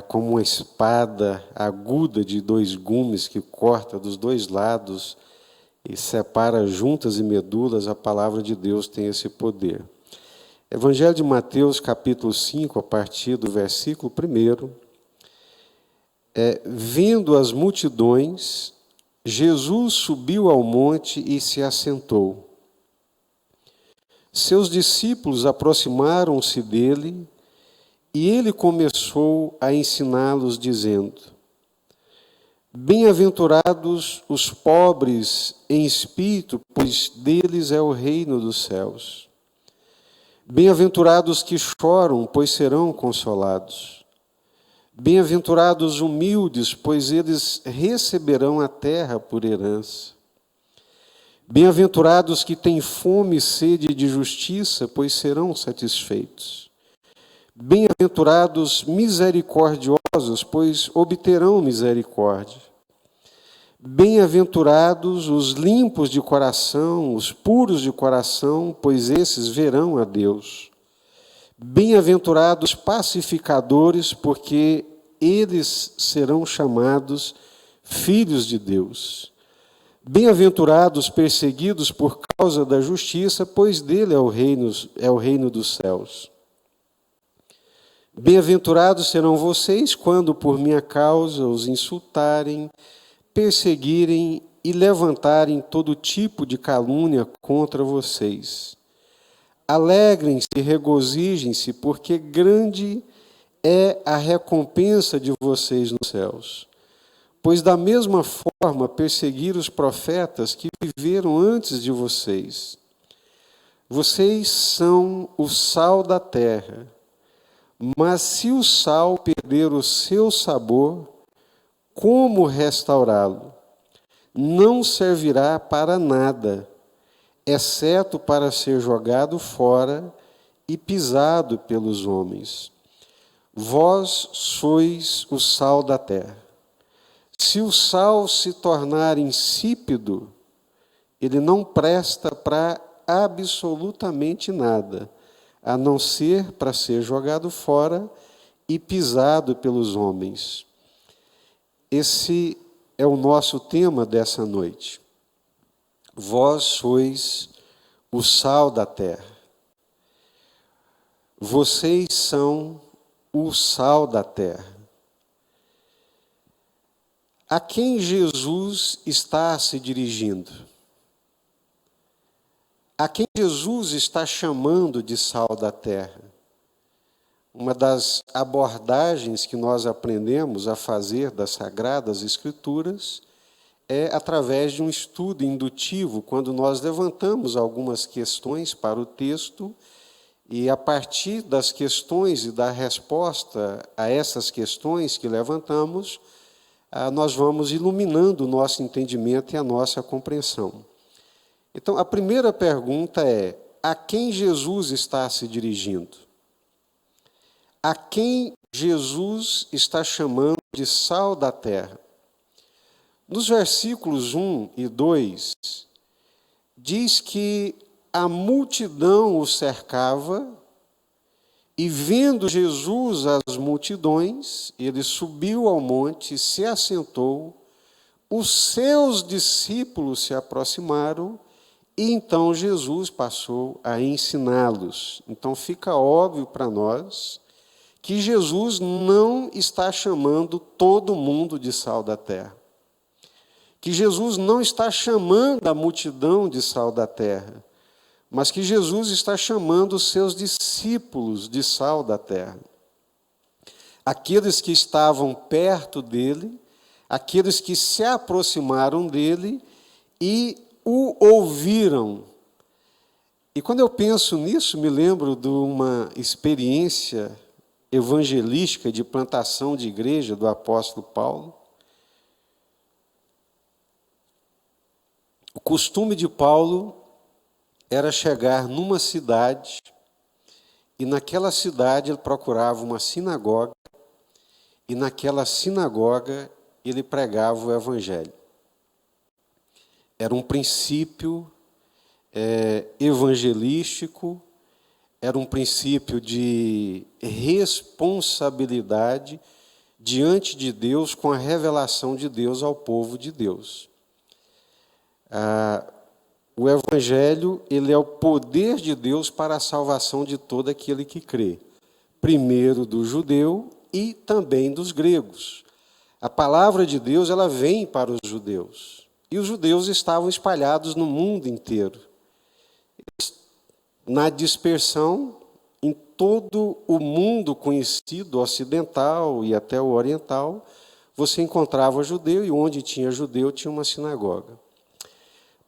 como uma espada aguda de 2 gumes que corta dos 2 lados e separa juntas e medulas, a palavra de Deus tem esse poder. Evangelho de Mateus, capítulo 5, a partir do versículo 1. Vendo as multidões, Jesus subiu ao monte e se assentou. Seus discípulos aproximaram-se dele e ele começou a ensiná-los, dizendo: Bem-aventurados os pobres em espírito, pois deles é o reino dos céus. Bem-aventurados que choram, pois serão consolados. Bem-aventurados os humildes, pois eles receberão a terra por herança. Bem-aventurados que têm fome e sede de justiça, pois serão satisfeitos. Bem-aventurados misericordiosos, pois obterão misericórdia. Bem-aventurados os limpos de coração, os puros de coração, pois esses verão a Deus. Bem-aventurados pacificadores, porque eles serão chamados filhos de Deus. Bem-aventurados perseguidos por causa da justiça, pois dele é o reino dos céus. Bem-aventurados serão vocês quando por minha causa os insultarem, perseguirem e levantarem todo tipo de calúnia contra vocês. Alegrem-se e regozijem-se, porque grande é a recompensa de vocês nos céus. Pois da mesma forma perseguiram os profetas que viveram antes de vocês. Vocês são o sal da terra, mas se o sal perder o seu sabor, como restaurá-lo? Não servirá para nada, exceto para ser jogado fora e pisado pelos homens. Vós sois o sal da terra. Se o sal se tornar insípido, ele não presta para absolutamente nada, a não ser para ser jogado fora e pisado pelos homens. Esse é o nosso tema dessa noite. Vós sois o sal da terra. Vocês são o sal da terra. A quem Jesus está se dirigindo? A quem Jesus está chamando de sal da terra? Uma das abordagens que nós aprendemos a fazer das Sagradas Escrituras é através de um estudo indutivo, quando nós levantamos algumas questões para o texto e, a partir das questões e da resposta a essas questões que levantamos, nós vamos iluminando o nosso entendimento e a nossa compreensão. Então, a primeira pergunta é: a quem Jesus está se dirigindo? A quem Jesus está chamando de sal da terra? Nos versículos 1 e 2, diz que a multidão o cercava, e vendo Jesus as multidões, ele subiu ao monte, se assentou, os seus discípulos se aproximaram, e então Jesus passou a ensiná-los. Então fica óbvio para nós que Jesus não está chamando todo mundo de sal da terra. Que Jesus não está chamando a multidão de sal da terra, mas que Jesus está chamando os seus discípulos de sal da terra. Aqueles que estavam perto dele, aqueles que se aproximaram dele e o ouviram. E quando eu penso nisso, me lembro de uma experiência evangelística de plantação de igreja do apóstolo Paulo. O costume de Paulo era chegar numa cidade, e naquela cidade ele procurava uma sinagoga, e naquela sinagoga ele pregava o evangelho. Era um princípio evangelístico, era um princípio de responsabilidade diante de Deus com a revelação de Deus ao povo de Deus. O Evangelho, ele é o poder de Deus para a salvação de todo aquele que crê. Primeiro do judeu e também dos gregos. A palavra de Deus, ela vem para os judeus. E os judeus estavam espalhados no mundo inteiro. Na dispersão, em todo o mundo conhecido, ocidental e até o oriental, você encontrava judeu, e onde tinha judeu, tinha uma sinagoga.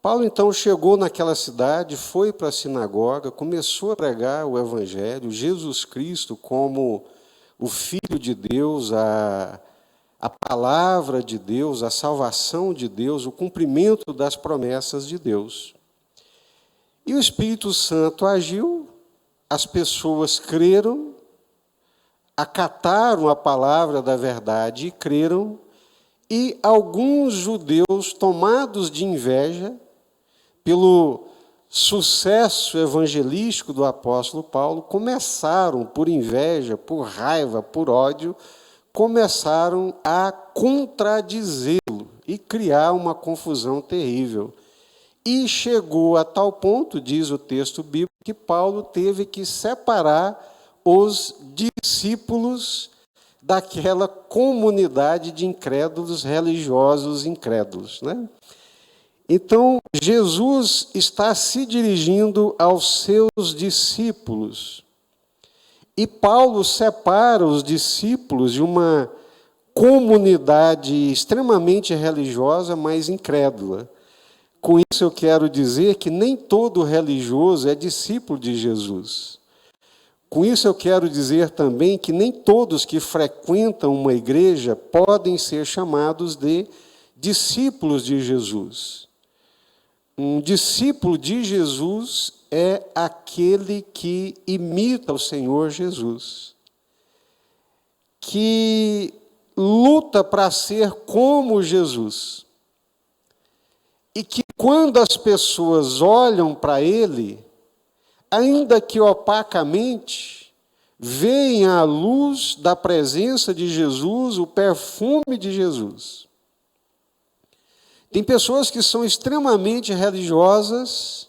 Paulo, então, chegou naquela cidade, foi para a sinagoga, começou a pregar o Evangelho, Jesus Cristo como o Filho de Deus, a palavra de Deus, a salvação de Deus, o cumprimento das promessas de Deus. E o Espírito Santo agiu, as pessoas creram, acataram a palavra da verdade e creram, e alguns judeus, tomados de inveja, pelo sucesso evangelístico do apóstolo Paulo, começaram, por inveja, por raiva, por ódio, começaram a contradizê-lo e criar uma confusão terrível. E chegou a tal ponto, diz o texto bíblico, que Paulo teve que separar os discípulos daquela comunidade de incrédulos, religiosos incrédulos, né? Então, Jesus está se dirigindo aos seus discípulos. E Paulo separa os discípulos de uma comunidade extremamente religiosa, mas incrédula. Com isso eu quero dizer que nem todo religioso é discípulo de Jesus. Com isso eu quero dizer também que nem todos que frequentam uma igreja podem ser chamados de discípulos de Jesus. Um discípulo de Jesus é aquele que imita o Senhor Jesus, que luta para ser como Jesus, e que quando as pessoas olham para ele, ainda que opacamente, veem a luz da presença de Jesus, o perfume de Jesus. Tem pessoas que são extremamente religiosas,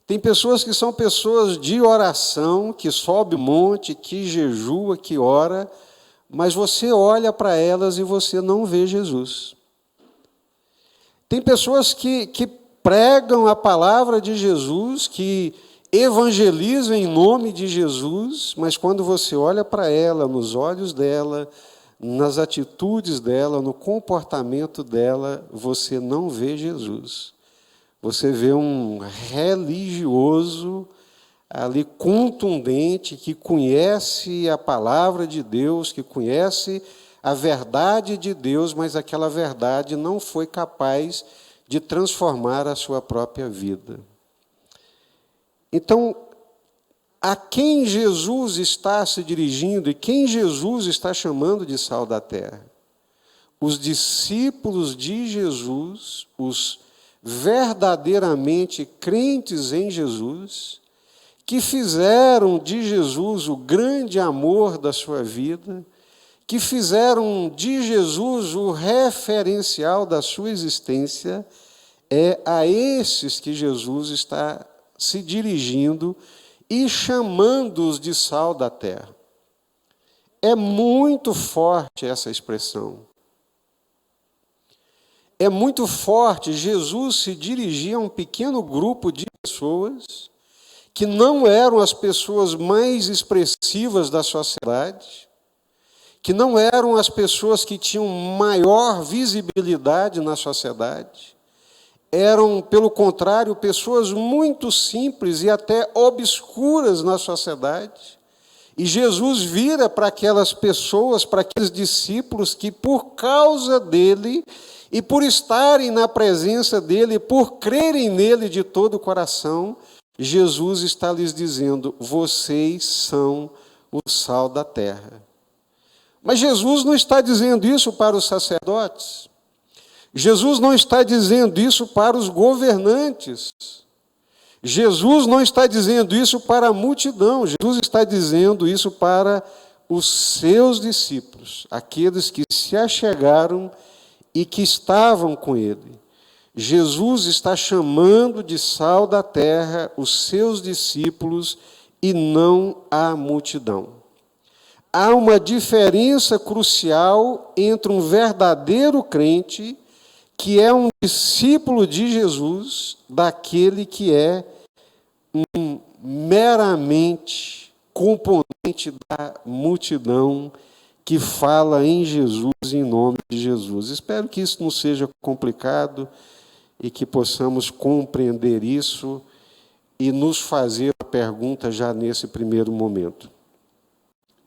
tem pessoas que são pessoas de oração, que sobe o monte, que jejua, que ora, mas você olha para elas e você não vê Jesus. Tem pessoas que pregam a palavra de Jesus, que evangelizam em nome de Jesus, mas quando você olha para ela, nos olhos dela, nas atitudes dela, no comportamento dela, você não vê Jesus. Você vê um religioso ali contundente, que conhece a palavra de Deus, que conhece a verdade de Deus, mas aquela verdade não foi capaz de transformar a sua própria vida. Então, a quem Jesus está se dirigindo e quem Jesus está chamando de sal da terra? Os discípulos de Jesus, os verdadeiramente crentes em Jesus, que fizeram de Jesus o grande amor da sua vida, que fizeram de Jesus o referencial da sua existência, é a esses que Jesus está se dirigindo e chamando-os de sal da terra. É muito forte essa expressão. É muito forte Jesus se dirigir a um pequeno grupo de pessoas que não eram as pessoas mais expressivas da sociedade, que não eram as pessoas que tinham maior visibilidade na sociedade, eram, pelo contrário, pessoas muito simples e até obscuras na sociedade. E Jesus vira para aquelas pessoas, para aqueles discípulos que, por causa dele, e por estarem na presença dele, por crerem nele de todo o coração, Jesus está lhes dizendo: vocês são o sal da terra. Mas Jesus não está dizendo isso para os sacerdotes. Jesus não está dizendo isso para os governantes. Jesus não está dizendo isso para a multidão. Jesus está dizendo isso para os seus discípulos, aqueles que se achegaram e que estavam com ele. Jesus está chamando de sal da terra os seus discípulos e não a multidão. Há uma diferença crucial entre um verdadeiro crente, que é um discípulo de Jesus, daquele que é um meramente componente da multidão que fala em Jesus, em nome de Jesus. Espero que isso não seja complicado e que possamos compreender isso e nos fazer a pergunta já nesse primeiro momento.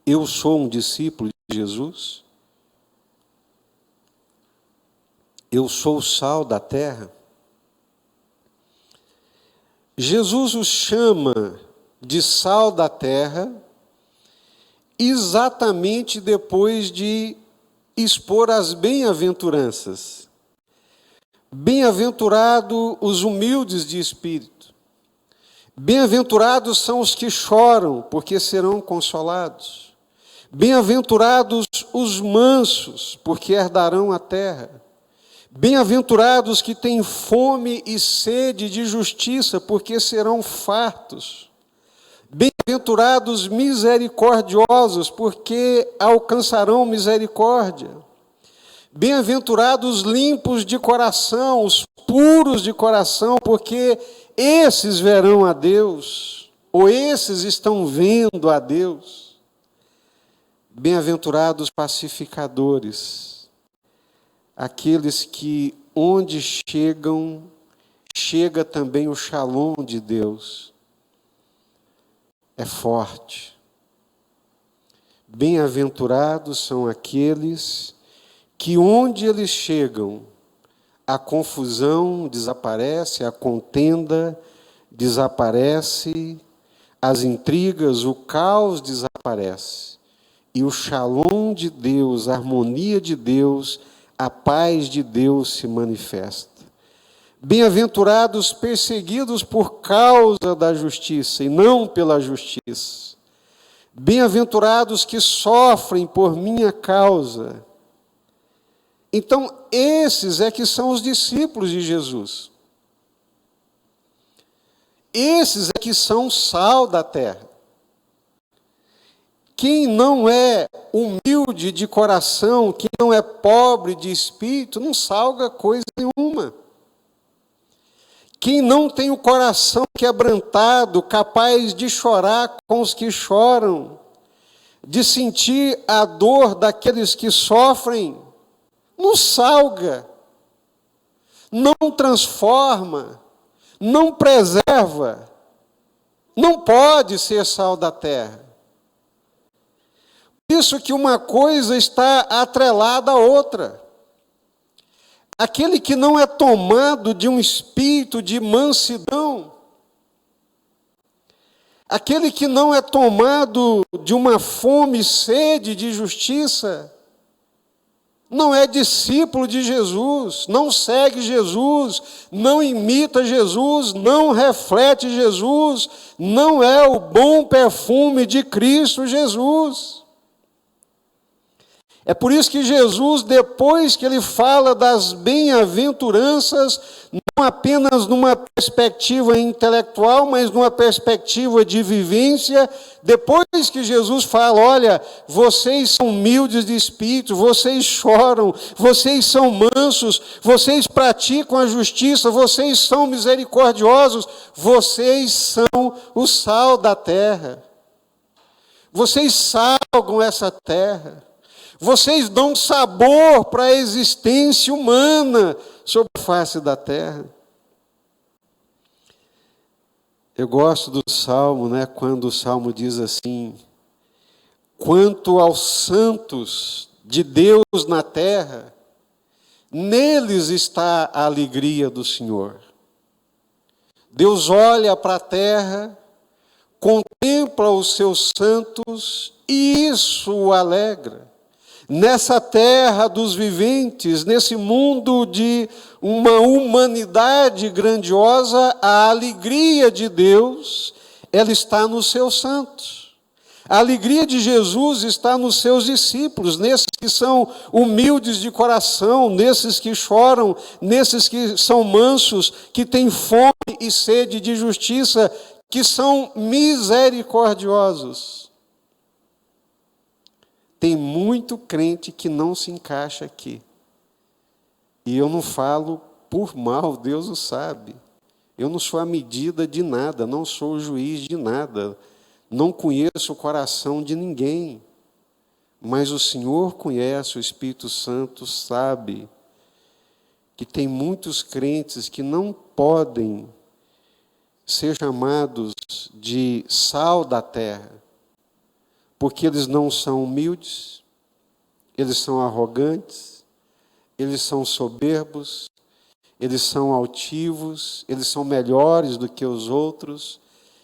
Eu sou um discípulo de Jesus? Eu sou o sal da terra? Jesus os chama de sal da terra exatamente depois de expor as bem-aventuranças. Bem-aventurados os humildes de espírito. Bem-aventurados são os que choram, porque serão consolados. Bem-aventurados os mansos, porque herdarão a terra. Bem-aventurados que têm fome e sede de justiça, porque serão fartos. Bem-aventurados misericordiosos, porque alcançarão misericórdia. Bem-aventurados limpos de coração, os puros de coração, porque esses verão a Deus, ou esses estão vendo a Deus. Bem-aventurados pacificadores, aqueles que onde chegam, chega também o shalom de Deus. É forte. Bem-aventurados são aqueles que onde eles chegam, a confusão desaparece, a contenda desaparece, as intrigas, o caos desaparece. E o shalom de Deus, a harmonia de Deus, a paz de Deus se manifesta. Bem-aventurados perseguidos por causa da justiça e não pela justiça. Bem-aventurados que sofrem por minha causa. Então, esses é que são os discípulos de Jesus. Esses é que são o sal da terra. Quem não é humilde de coração, quem não é pobre de espírito, não salga coisa nenhuma. Quem não tem o coração quebrantado, capaz de chorar com os que choram, de sentir a dor daqueles que sofrem, não salga, não transforma, não preserva, não pode ser sal da terra. Por isso que uma coisa está atrelada à outra. Aquele que não é tomado de um espírito de mansidão, aquele que não é tomado de uma fome e sede de justiça, não é discípulo de Jesus, não segue Jesus, não imita Jesus, não reflete Jesus, não é o bom perfume de Cristo Jesus. É por isso que Jesus, depois que ele fala das bem-aventuranças, não apenas numa perspectiva intelectual, mas numa perspectiva de vivência, depois que Jesus fala, olha, vocês são humildes de espírito, vocês choram, vocês são mansos, vocês praticam a justiça, vocês são misericordiosos, vocês são o sal da terra. Vocês salgam essa terra. Vocês dão sabor para a existência humana sobre a face da terra. Eu gosto do Salmo, quando o Salmo diz assim: quanto aos santos de Deus na terra, neles está a alegria do Senhor. Deus olha para a terra, contempla os seus santos e isso o alegra. Nessa terra dos viventes, nesse mundo de uma humanidade grandiosa, a alegria de Deus, ela está nos seus santos. A alegria de Jesus está nos seus discípulos, nesses que são humildes de coração, nesses que choram, nesses que são mansos, que têm fome e sede de justiça, que são misericordiosos. Tem muito crente que não se encaixa aqui. E eu não falo por mal, Deus o sabe. Eu não sou a medida de nada, não sou o juiz de nada. Não conheço o coração de ninguém, mas o Senhor conhece, o Espírito Santo sabe que tem muitos crentes que não podem ser chamados de sal da terra, porque eles não são humildes, eles são arrogantes, eles são soberbos, eles são altivos, eles são melhores do que os outros.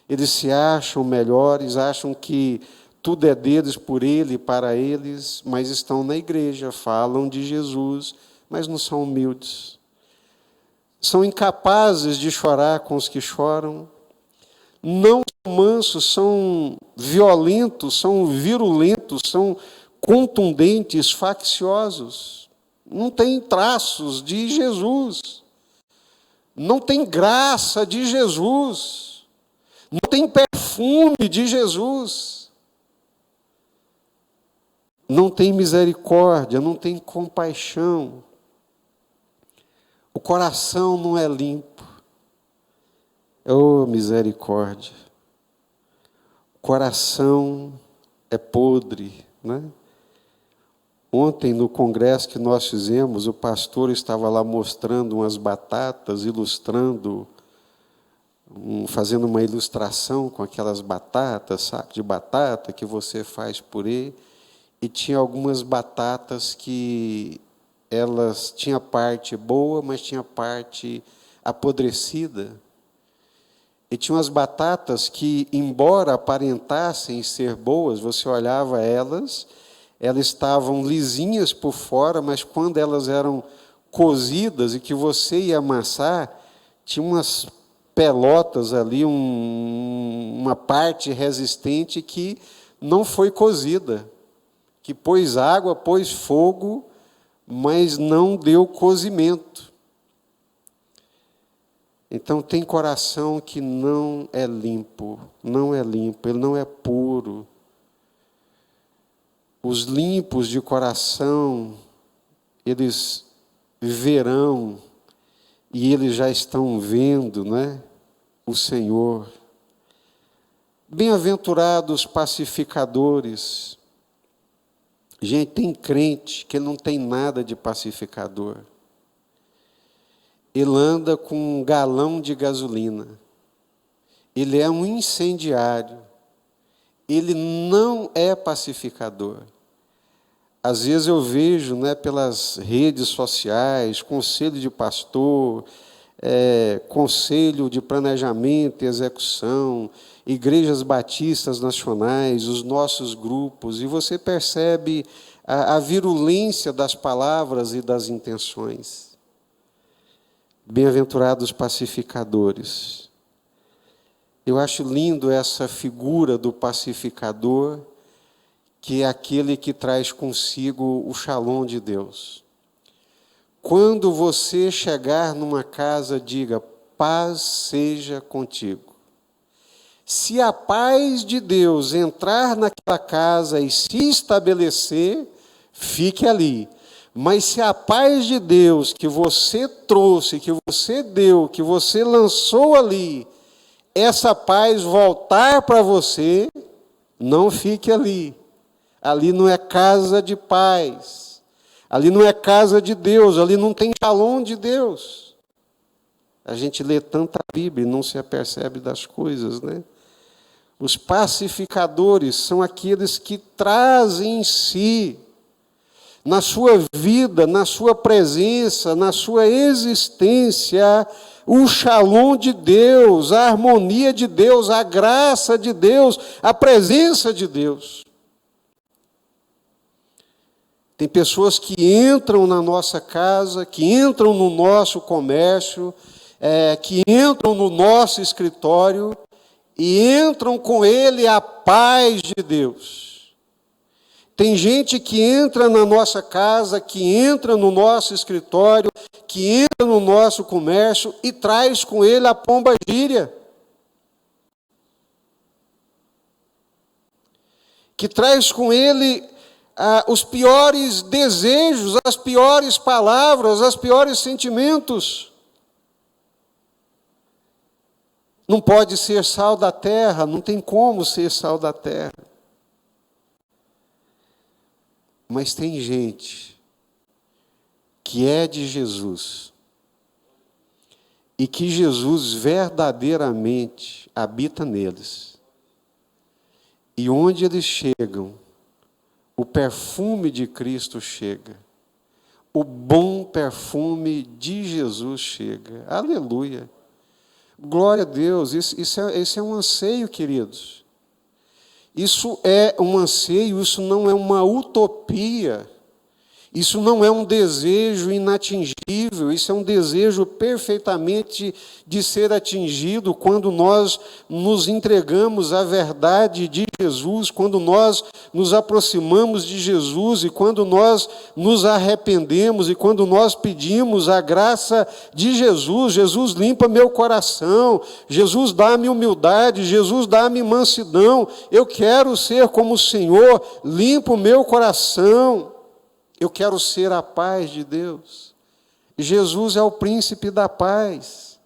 Eles se acham melhores, acham que tudo é deles, por ele e para eles, mas estão na igreja, falam de Jesus, mas não são humildes. São incapazes de chorar com os que choram, não são mansos, são violentos, são virulentos, são contundentes, facciosos. Não têm traços de Jesus, não tem graça de Jesus. Não tem perfume de Jesus. Não tem misericórdia, não tem compaixão. O coração não é limpo. Oh, misericórdia. O coração é podre, né? Ontem, no congresso que nós fizemos, o pastor estava lá mostrando umas batatas, ilustrando, fazendo uma ilustração com aquelas batatas, saco de batata que você faz purê, e tinha algumas batatas que elas tinham parte boa, mas tinha parte apodrecida. E tinha umas batatas que, embora aparentassem ser boas, você olhava elas estavam lisinhas por fora, mas quando elas eram cozidas e que você ia amassar, tinha umas pelotas ali, uma parte resistente que não foi cozida, que pôs água, pôs fogo, mas não deu cozimento. Então tem coração que não é limpo, ele não é puro. Os limpos de coração, eles verão, e eles já estão vendo, né, o Senhor. Bem-aventurados pacificadores. Gente, tem crente que não tem nada de pacificador. Ele anda com um galão de gasolina. Ele é um incendiário. Ele não é pacificador. Às vezes eu vejo, né, pelas redes sociais, conselho de pastor, conselho de planejamento e execução, igrejas batistas nacionais, os nossos grupos, e você percebe a virulência das palavras e das intenções. Bem-aventurados pacificadores. Eu acho lindo essa figura do pacificador, que é aquele que traz consigo o shalom de Deus. Quando você chegar numa casa, diga: paz seja contigo. Se a paz de Deus entrar naquela casa e se estabelecer, fique ali. Mas se a paz de Deus que você trouxe, que você deu, que você lançou ali, essa paz voltar para você, não fique ali. Ali não é casa de paz. Ali não é casa de Deus. Ali não tem shalom de Deus. A gente lê tanta Bíblia e não se apercebe das coisas, né? Os pacificadores são aqueles que trazem em si, na sua vida, na sua presença, na sua existência, o shalom de Deus, a harmonia de Deus, a graça de Deus, a presença de Deus. Tem pessoas que entram na nossa casa, que entram no nosso comércio, que entram no nosso escritório e entram com ele a paz de Deus. Tem gente que entra na nossa casa, que entra no nosso escritório, que entra no nosso comércio e traz com ele a pomba-gíria. Que traz com ele os piores desejos, as piores palavras, os piores sentimentos. Não pode ser sal da terra, não tem como ser sal da terra. Mas tem gente que é de Jesus e que Jesus verdadeiramente habita neles. E onde eles chegam, o perfume de Cristo chega. O bom perfume de Jesus chega. Aleluia. Glória a Deus. Isso é um anseio, queridos. Isso é um anseio, isso não é uma utopia. Isso não é um desejo inatingível, isso é um desejo perfeitamente de ser atingido quando nós nos entregamos à verdade de Jesus, quando nós nos aproximamos de Jesus e quando nós nos arrependemos e quando nós pedimos a graça de Jesus. Jesus limpa meu coração, Jesus dá-me humildade, Jesus dá-me mansidão. Eu quero ser como o Senhor, limpa o meu coração. Eu quero ser a paz de Deus. Jesus é o príncipe da paz.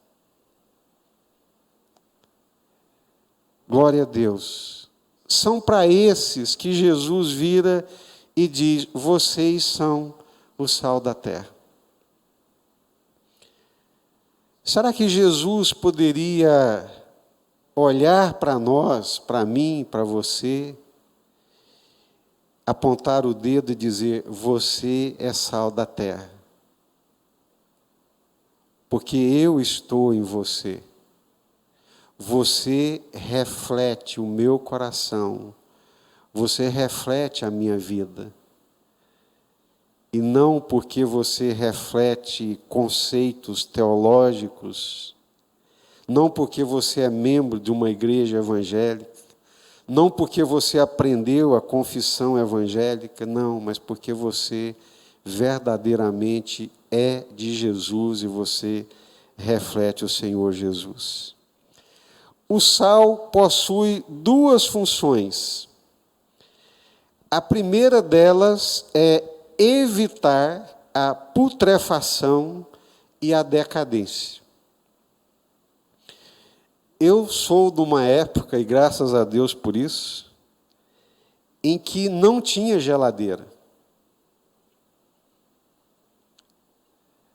Glória a Deus. São para esses que Jesus vira e diz: vocês são o sal da terra. Será que Jesus poderia olhar para nós, para mim, para você, apontar o dedo e dizer: você é sal da terra, porque eu estou em você, você reflete o meu coração, você reflete a minha vida, e não porque você reflete conceitos teológicos, não porque você é membro de uma igreja evangélica, não porque você aprendeu a confissão evangélica, não, mas porque você verdadeiramente é de Jesus e você reflete o Senhor Jesus. O sal possui duas funções. A primeira delas é evitar a putrefação e a decadência. Eu sou de uma época, e graças a Deus por isso, em que não tinha geladeira.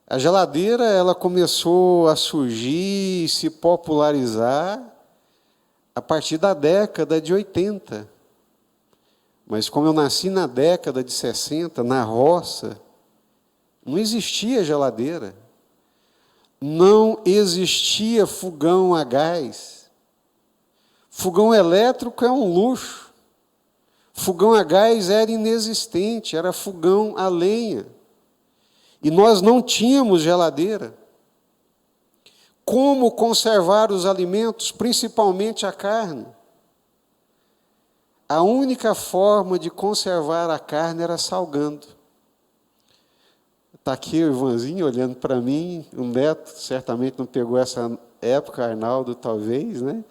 A geladeira ela começou a surgir e se popularizar a partir da década de 80. Mas como eu nasci na década de 60, na roça, não existia geladeira. Não existia fogão a gás. Fogão elétrico é um luxo. Fogão a gás era inexistente, era fogão a lenha. E nós não tínhamos geladeira. Como conservar os alimentos, principalmente a carne? A única forma de conservar a carne era salgando. Está aqui o Ivanzinho olhando para mim, o neto certamente não pegou essa época, Arnaldo talvez, né?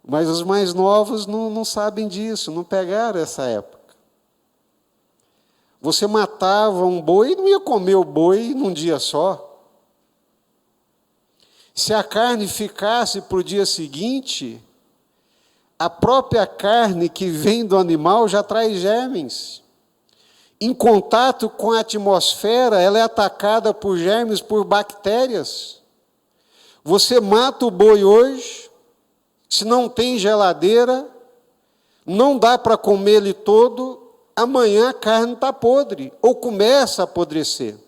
Mas os mais novos não sabem disso, não pegaram essa época. Você matava um boi e não ia comer o boi num dia só. Se a carne ficasse para o dia seguinte, a própria carne que vem do animal já traz germes. Em contato com a atmosfera, ela é atacada por germes, por bactérias. Você mata o boi hoje, se não tem geladeira, não dá para comer ele todo, amanhã a carne está podre, ou começa a apodrecer.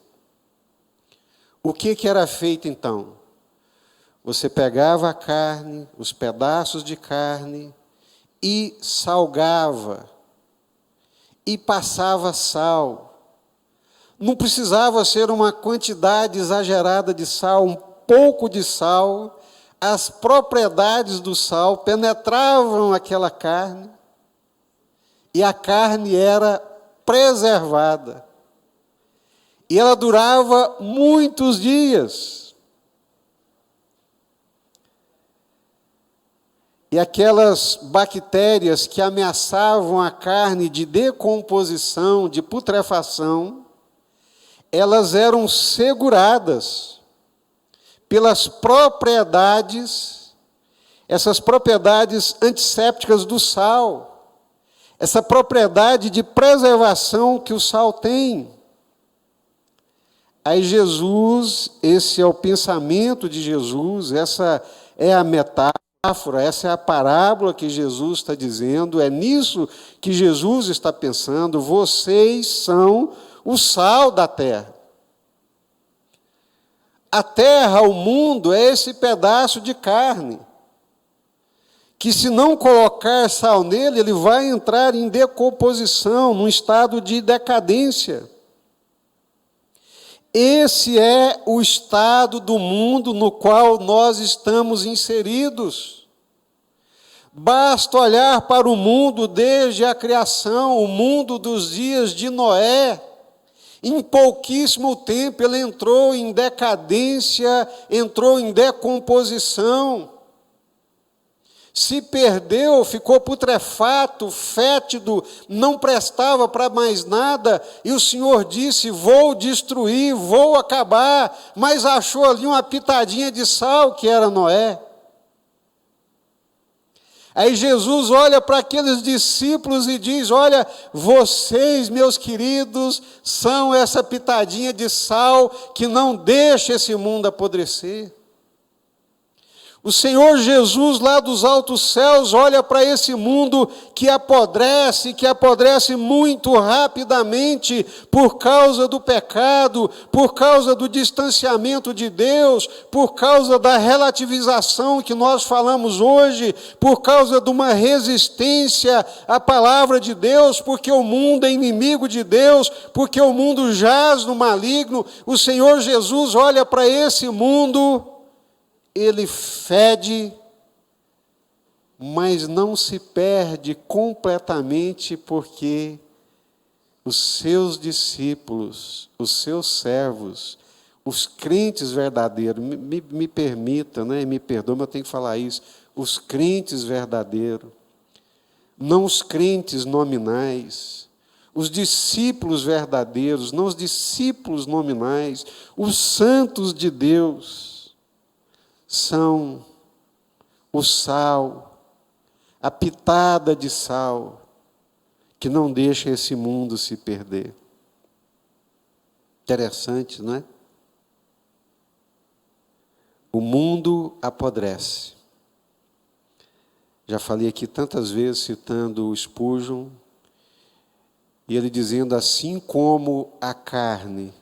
O que era feito então? Você pegava a carne, os pedaços de carne, e salgava, e passava sal. Não precisava ser uma quantidade exagerada de sal, um pouco de sal, as propriedades do sal penetravam aquela carne e a carne era preservada. E ela durava muitos dias. E aquelas bactérias que ameaçavam a carne de decomposição, de putrefação, elas eram seguradas pelas propriedades, essas propriedades antissépticas do sal, essa propriedade de preservação que o sal tem. Aí Jesus, esse é o pensamento de Jesus, essa é a metáfora, essa é a parábola que Jesus está dizendo, é nisso que Jesus está pensando, vocês são o sal da terra. A terra, o mundo, é esse pedaço de carne, que se não colocar sal nele, ele vai entrar em decomposição, num estado de decadência. Esse é o estado do mundo no qual nós estamos inseridos. Basta olhar para o mundo desde a criação, o mundo dos dias de Noé. Em pouquíssimo tempo ele entrou em decadência, entrou em decomposição. Se perdeu, ficou putrefato, fétido, não prestava para mais nada, e o Senhor disse, vou destruir, vou acabar, mas achou ali uma pitadinha de sal, que era Noé. Aí Jesus olha para aqueles discípulos e diz, olha, vocês, meus queridos, são essa pitadinha de sal que não deixa esse mundo apodrecer. O Senhor Jesus, lá dos altos céus, olha para esse mundo que apodrece muito rapidamente por causa do pecado, por causa do distanciamento de Deus, por causa da relativização que nós falamos hoje, por causa de uma resistência à palavra de Deus, porque o mundo é inimigo de Deus, porque o mundo jaz no maligno. O Senhor Jesus olha para esse mundo, ele fede, mas não se perde completamente, porque os seus discípulos, os seus servos, os crentes verdadeiros, me permita, né, me perdoe, mas eu tenho que falar isso, os crentes verdadeiros, não os crentes nominais, os discípulos verdadeiros, não os discípulos nominais, os santos de Deus, são o sal, a pitada de sal, que não deixa esse mundo se perder. Interessante, não é? O mundo apodrece. Já falei aqui tantas vezes, citando o Spurgeon, e ele dizendo, assim como a carne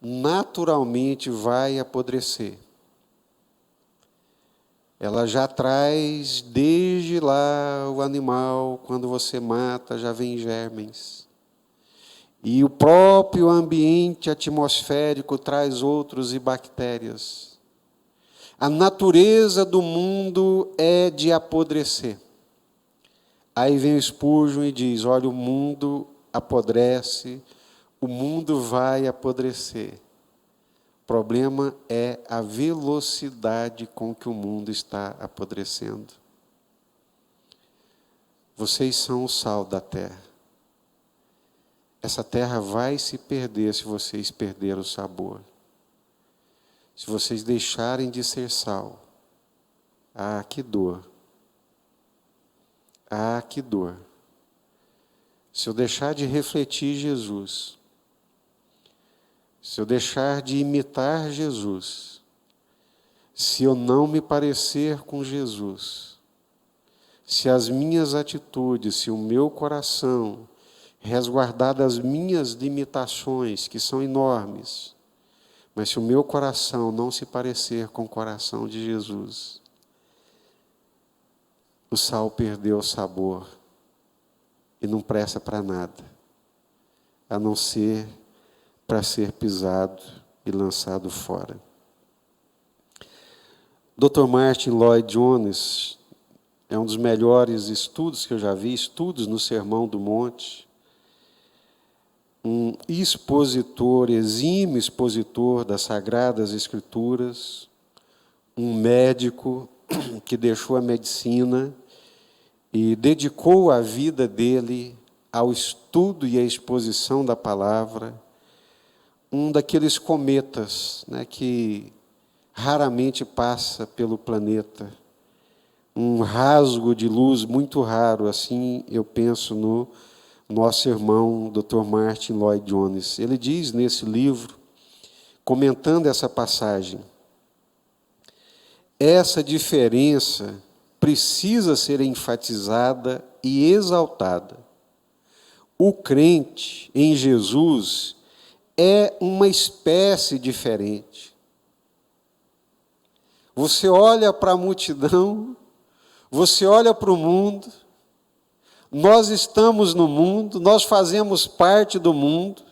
naturalmente vai apodrecer, ela já traz desde lá o animal, quando você mata, já vem germens. E o próprio ambiente atmosférico traz outros e bactérias. A natureza do mundo é de apodrecer. Aí vem o Spurgeon e diz, olha, o mundo apodrece, o mundo vai apodrecer. O problema é a velocidade com que o mundo está apodrecendo. Vocês são o sal da terra. Essa terra vai se perder se vocês perderem o sabor. Se vocês deixarem de ser sal. Ah, que dor. Ah, que dor. Se eu deixar de refletir Jesus, se eu deixar de imitar Jesus, se eu não me parecer com Jesus, se as minhas atitudes, se o meu coração, resguardar das minhas limitações, que são enormes, mas se o meu coração não se parecer com o coração de Jesus, o sal perdeu o sabor e não presta para nada, a não ser para ser pisado e lançado fora. Dr. Martin Lloyd Jones é um dos melhores estudos que eu já vi, estudos no Sermão do Monte. Um expositor, exímio expositor das Sagradas Escrituras, um médico que deixou a medicina e dedicou a vida dele ao estudo e à exposição da palavra, um daqueles cometas, né, que raramente passa pelo planeta, um rasgo de luz muito raro, assim eu penso no nosso irmão Dr. Martin Lloyd Jones. Ele diz nesse livro, comentando essa passagem, essa diferença precisa ser enfatizada e exaltada. O crente em Jesus é uma espécie diferente. Você olha para a multidão, você olha para o mundo, nós estamos no mundo, nós fazemos parte do mundo,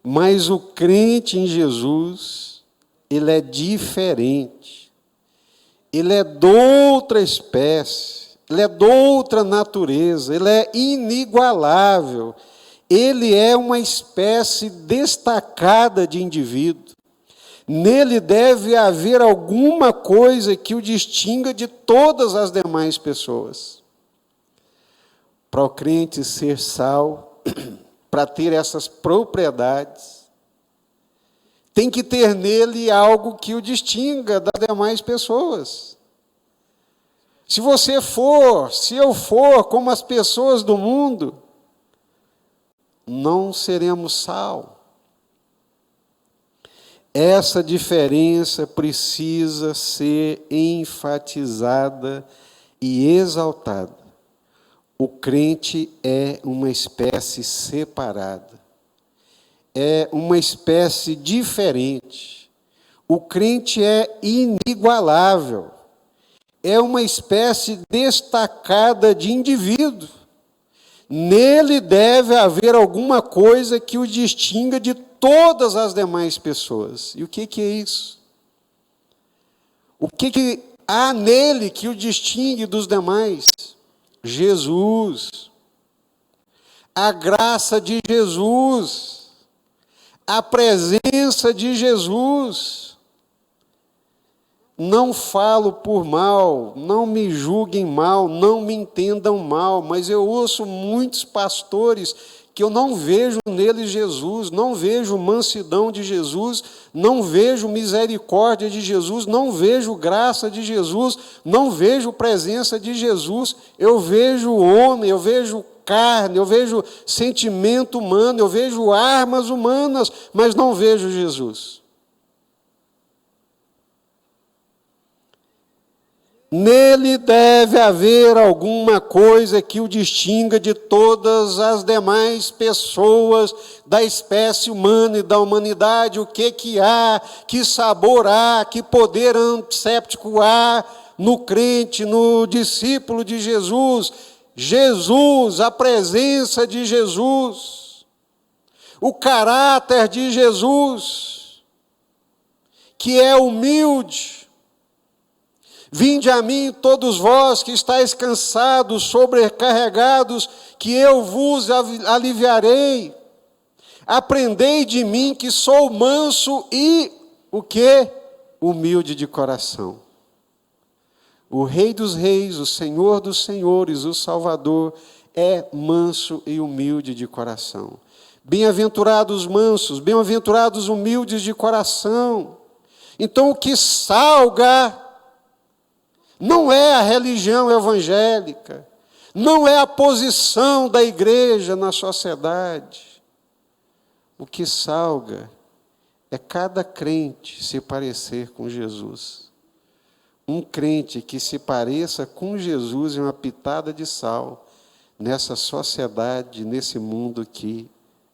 mas o crente em Jesus, ele é diferente. Ele é de outra espécie, ele é de outra natureza, ele é inigualável. Ele é uma espécie destacada de indivíduo. Nele deve haver alguma coisa que o distinga de todas as demais pessoas. Para o crente ser sal, para ter essas propriedades, tem que ter nele algo que o distinga das demais pessoas. Se eu for como as pessoas do mundo, não seremos sal. Essa diferença precisa ser enfatizada e exaltada. O crente é uma espécie separada. É uma espécie diferente. O crente é inigualável. É uma espécie destacada de indivíduo. Nele deve haver alguma coisa que o distinga de todas as demais pessoas. E o que é isso? O que há nele que o distingue dos demais? Jesus. A graça de Jesus. A presença de Jesus. Não falo por mal, não me julguem mal, não me entendam mal, mas eu ouço muitos pastores que eu não vejo neles Jesus, não vejo mansidão de Jesus, não vejo misericórdia de Jesus, não vejo graça de Jesus, não vejo presença de Jesus. Eu vejo homem, eu vejo carne, eu vejo sentimento humano, eu vejo armas humanas, mas não vejo Jesus. Nele deve haver alguma coisa que o distinga de todas as demais pessoas da espécie humana e da humanidade. O que há, que sabor há, que poder antisséptico há no crente, no discípulo de Jesus. Jesus, a presença de Jesus, o caráter de Jesus, que é humilde. Vinde a mim, todos vós que estáis cansados, sobrecarregados, que eu vos aliviarei. Aprendei de mim, que sou manso e, o quê? Humilde de coração. O Rei dos Reis, o Senhor dos Senhores, o Salvador, é manso e humilde de coração. Bem-aventurados mansos, bem-aventurados humildes de coração. Então, o que salga não é a religião evangélica, não é a posição da igreja na sociedade. O que salga é cada crente se parecer com Jesus. Um crente que se pareça com Jesus é uma pitada de sal nessa sociedade, nesse mundo que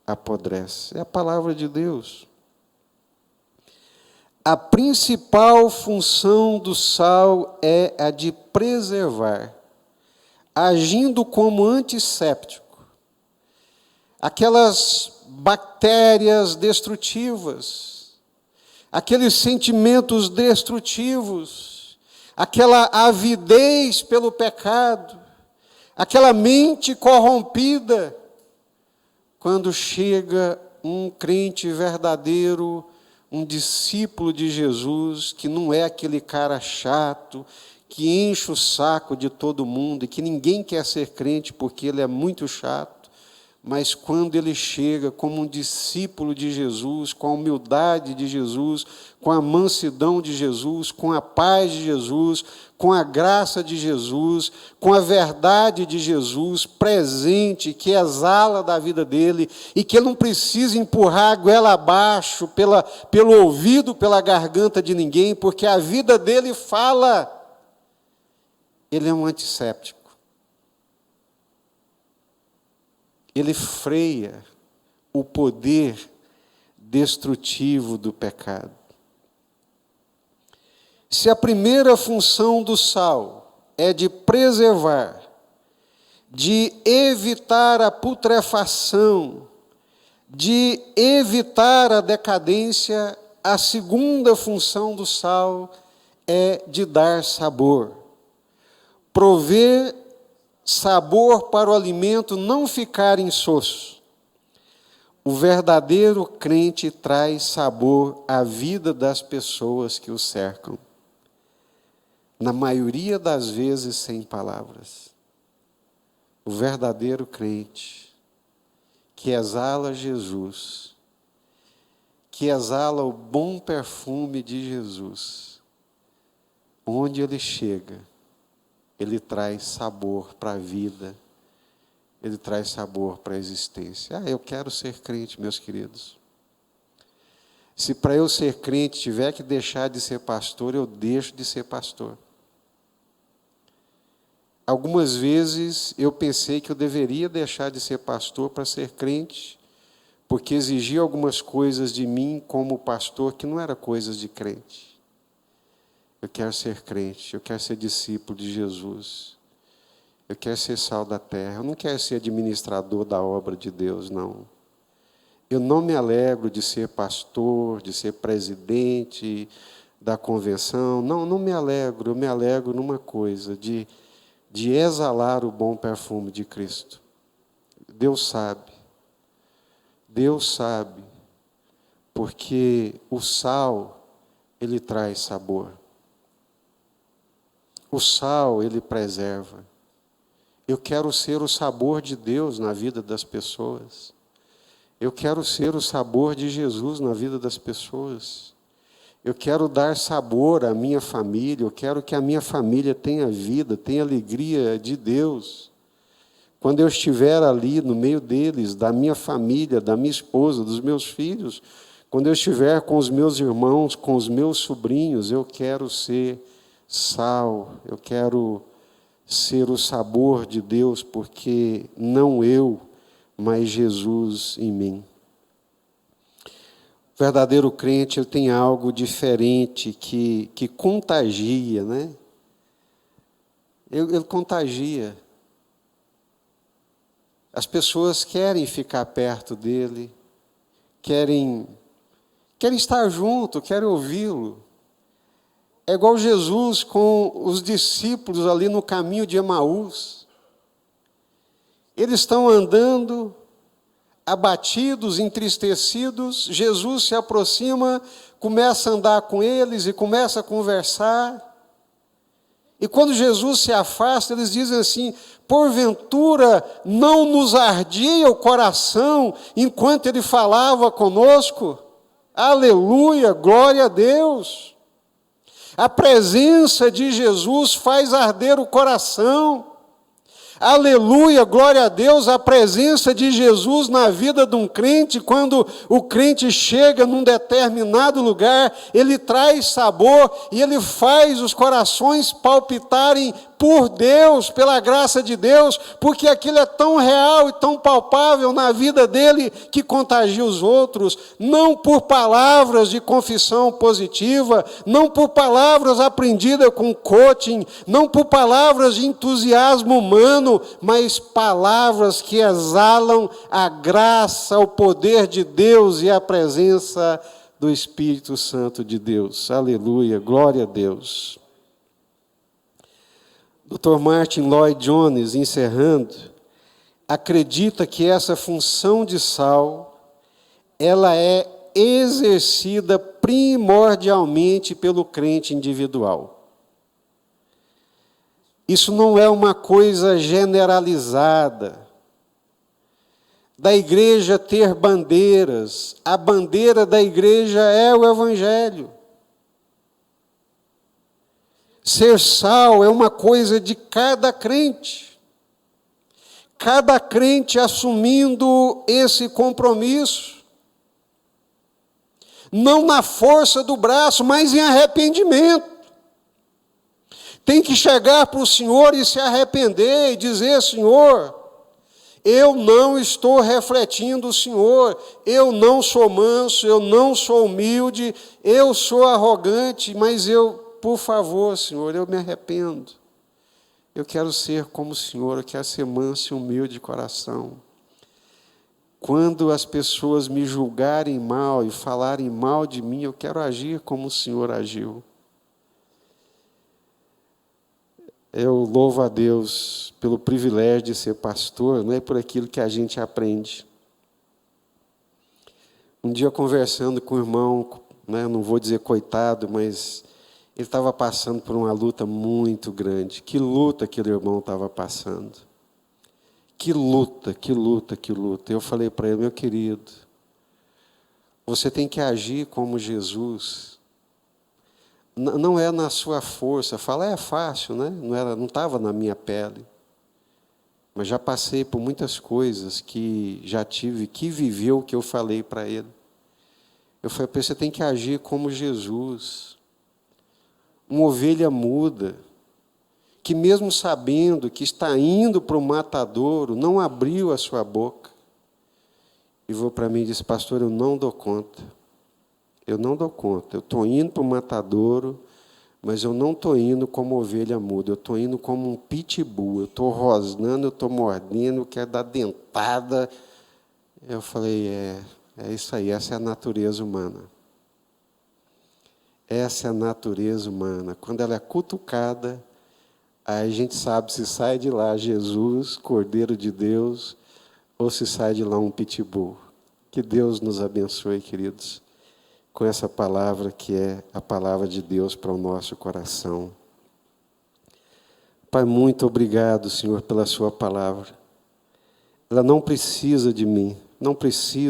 apodrece. É a palavra de Deus. A principal função do sal é a de preservar, agindo como antisséptico. Aquelas bactérias destrutivas, aqueles sentimentos destrutivos aquela avidez pelo pecado, aquela mente corrompida, quando chega um crente verdadeiro, um discípulo de Jesus, que não é aquele cara chato, que enche o saco de todo mundo e que ninguém quer ser crente porque ele é muito chato, mas quando ele chega como um discípulo de Jesus, com a humildade de Jesus, com a mansidão de Jesus, com a paz de Jesus, com a graça de Jesus, com a verdade de Jesus presente, que exala da vida dele, e que ele não precisa empurrar a goela abaixo pelo ouvido, pela garganta de ninguém, porque a vida dele fala. Ele é um antisséptico. Ele freia o poder destrutivo do pecado. Se a primeira função do sal é de preservar, de evitar a putrefação, de evitar a decadência, a segunda função do sal é de dar sabor. Prover sabor para o alimento não ficar insosso. O verdadeiro crente traz sabor à vida das pessoas que o cercam. Na maioria das vezes, sem palavras. O verdadeiro crente, que exala Jesus, que exala o bom perfume de Jesus, onde ele chega, ele traz sabor para a vida, ele traz sabor para a existência. Eu quero ser crente, meus queridos. Se para eu ser crente tiver que deixar de ser pastor, eu deixo de ser pastor. Algumas vezes eu pensei que eu deveria deixar de ser pastor para ser crente, porque exigia algumas coisas de mim como pastor que não eram coisas de crente. Eu quero ser crente, eu quero ser discípulo de Jesus. Eu quero ser sal da terra. Eu não quero ser administrador da obra de Deus, não. Eu não me alegro de ser pastor, de ser presidente da convenção. Não me alegro. Eu me alegro numa coisa, de exalar o bom perfume de Cristo. Deus sabe. Deus sabe. Porque o sal, ele traz sabor. O sal, ele preserva. Eu quero ser o sabor de Deus na vida das pessoas. Eu quero ser o sabor de Jesus na vida das pessoas. Eu quero dar sabor à minha família. Eu quero que a minha família tenha vida, tenha alegria de Deus. Quando eu estiver ali no meio deles, da minha família, da minha esposa, dos meus filhos, quando eu estiver com os meus irmãos, com os meus sobrinhos, eu quero ser sal, eu quero ser o sabor de Deus, porque não eu, mas Jesus em mim. O verdadeiro crente, ele tem algo diferente que contagia, né? Ele contagia. As pessoas querem ficar perto dele, querem estar junto, querem ouvi-lo. É igual Jesus com os discípulos ali no caminho de Emaús. Eles estão andando, abatidos, entristecidos. Jesus se aproxima, começa a andar com eles e começa a conversar. E quando Jesus se afasta, eles dizem assim: porventura não nos ardia o coração enquanto ele falava conosco? Aleluia, glória a Deus. A presença de Jesus faz arder o coração. Aleluia, glória a Deus, a presença de Jesus na vida de um crente, quando o crente chega num determinado lugar, ele traz sabor e ele faz os corações palpitarem por Deus, pela graça de Deus, porque aquilo é tão real e tão palpável na vida dele que contagia os outros, não por palavras de confissão positiva, não por palavras aprendidas com coaching, não por palavras de entusiasmo humano, mas palavras que exalam a graça, o poder de Deus e a presença do Espírito Santo de Deus. Aleluia, glória a Deus. Dr. Martin Lloyd Jones, encerrando, acredita que essa função de sal, ela é exercida primordialmente pelo crente individual. Isso não é uma coisa generalizada, da igreja ter bandeiras. A bandeira da igreja é o Evangelho. Ser sal é uma coisa de cada crente. Cada crente assumindo esse compromisso. Não na força do braço, mas em arrependimento. Tem que chegar para o Senhor e se arrepender e dizer: Senhor, eu não estou refletindo o Senhor, eu não sou manso, eu não sou humilde, eu sou arrogante, mas por favor, Senhor, eu me arrependo. Eu quero ser como o Senhor, eu quero ser manso e humilde de coração. Quando as pessoas me julgarem mal e falarem mal de mim, eu quero agir como o Senhor agiu. Eu louvo a Deus pelo privilégio de ser pastor, não é por aquilo que a gente aprende. Um dia, conversando com o irmão, não vou dizer coitado, mas ele estava passando por uma luta muito grande. Que luta aquele irmão estava passando. Que luta, que luta, que luta. Eu falei para ele: meu querido, você tem que agir como Jesus. Não é na sua força. Falar é fácil, né? Não estava na minha pele. Mas já passei por muitas coisas que já tive, que viveu o que eu falei para ele. Eu falei para ele: você tem que agir como Jesus. Uma ovelha muda, que mesmo sabendo que está indo para o matadouro, não abriu a sua boca. E veio para mim e disse: pastor, eu não dou conta. Eu não dou conta. Eu estou indo para o matadouro, mas eu não estou indo como ovelha muda. Eu estou indo como um pitbull. Eu estou rosnando, eu estou mordendo, eu quero dar dentada. Eu falei: é isso aí, essa é a natureza humana. Essa é a natureza humana. Quando ela é cutucada, aí a gente sabe se sai de lá Jesus, Cordeiro de Deus, ou se sai de lá um pitbull. Que Deus nos abençoe, queridos, com essa palavra que é a palavra de Deus para o nosso coração. Pai, muito obrigado, Senhor, pela sua palavra. Ela não precisa de mim, não precisa